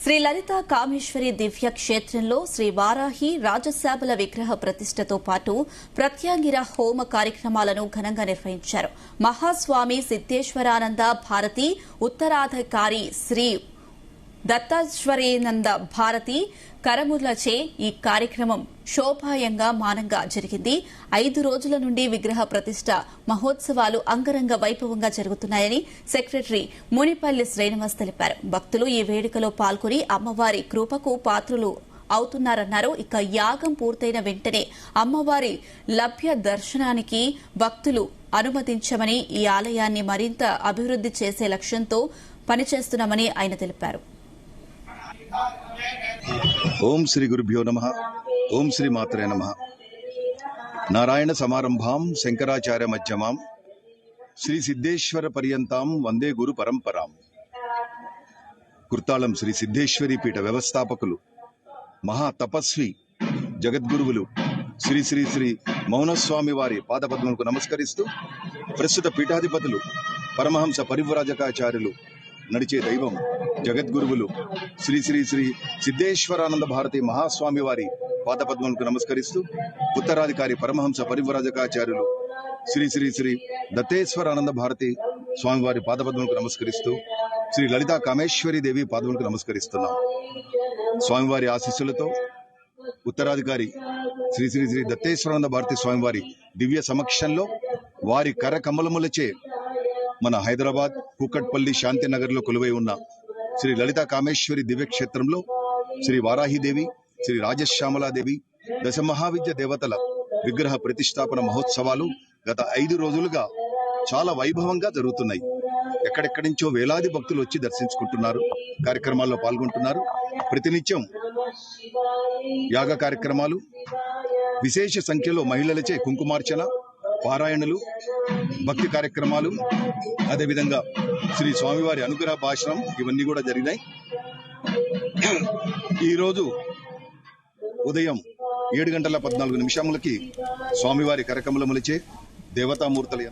శ్రీ లలిత కామేశ్వరి దివ్య క్షేత్రంలో శ్రీ వారాహి రాజశాబల విగ్రహ ప్రతిష్టతో పాటు ప్రత్యాంగిర హోమ కార్యక్రమాలను ఘనంగా నిర్వహించారు. మహాస్వామి సిద్దేశ్వరానంద భారతి ఉత్తరాధికారి శ్రీ దత్తాశ్వరేనంద భారతి కరములచే ఈ కార్యక్రమం శోభాయంగా మానంగా జరిగింది. 5 రోజుల నుండి విగ్రహ ప్రతిష్ట మహోత్సవాలు అంగరంగ వైభవంగా జరుగుతున్నాయని సెక్రటరీ మునిపల్లి శ్రీనివాస్ తెలిపారు. భక్తులు ఈ వేడుకలో పాల్గొని అమ్మవారి కృపకు పాత్రులు అవుతున్నారన్నారు. ఇక యాగం పూర్తయిన వెంటనే అమ్మవారి లభ్య దర్శనానికి భక్తులు అనుమతించమని, ఈ ఆలయాన్ని మరింత అభివృద్ది చేసే లక్ష్యంతో పనిచేస్తున్నామని ఆయన తెలిపారు. ఓం శ్రీ గురుభ్యో నమః. ఓం శ్రీ మాత్రే నమః. నారాయణ సమారంభాం శంకరాచార్య మధ్యమాం శ్రీ సిద్ధేశ్వర పర్యంతాం వందే గురు పరంపరాం. కుర్తాళం శ్రీ సిద్ధేశ్వరి పీఠ వ్యవస్థాపకులు మహా తపస్వి జగద్గురువులు శ్రీ శ్రీ శ్రీ మౌనస్వామి వారి పాదపద్మలకు నమస్కరిస్తూ, ప్రస్తుత పీఠాధిపతులు పరమహంస పరివ్రాజకాచార్యులు నడిచే దైవం జగద్గురువులు శ్రీ శ్రీ శ్రీ సిద్ధేశ్వరానంద భారతి మహాస్వామి వారి పాదపద్మలకు నమస్కరిస్తూ, ఉత్తరాధికారి పరమహంస పరివ్రాజకాచార్యులు శ్రీ శ్రీ శ్రీ దత్తేశ్వరానంద భారతి స్వామివారి పాదపద్మలకు నమస్కరిస్తూ, శ్రీ లలితా కామేశ్వరి దేవి పాదములకు నమస్కరిస్తున్నాం. స్వామివారి ఆశీస్సులతో ఉత్తరాధికారి శ్రీ శ్రీ శ్రీ దత్తేశ్వరానంద భారతి స్వామివారి దివ్య సమక్షంలో వారి కరకమలములచే మన హైదరాబాద్ కూకట్పల్లి శాంతినగర్ లో కొలువై ఉన్న శ్రీ లలితా కామేశ్వరి దివ్యక్షేత్రంలో శ్రీ వారాహిదేవి, శ్రీ రాజశ్యామలాదేవి దశమహావిద్య దేవతల విగ్రహ ప్రతిష్టాపన మహోత్సవాలు గత 5 రోజులుగా చాలా వైభవంగా జరుగుతున్నాయి. ఎక్కడెక్కడి నుంచో వేలాది భక్తులు వచ్చి దర్శించుకుంటున్నారు, కార్యక్రమాల్లో పాల్గొంటున్నారు. ప్రతినిత్యం యాగ కార్యక్రమాలు, విశేష సంఖ్యలో మహిళలచే కుంకుమార్చన, పారాయణలు, భక్తి కార్యక్రమాలు, అదేవిధంగా శ్రీ స్వామివారి అనుగ్రహ భాషణం ఇవన్నీ కూడా జరిగినాయి. ఈరోజు ఉదయం 7:14 స్వామివారి కరకమలములచే దేవతామూర్తుల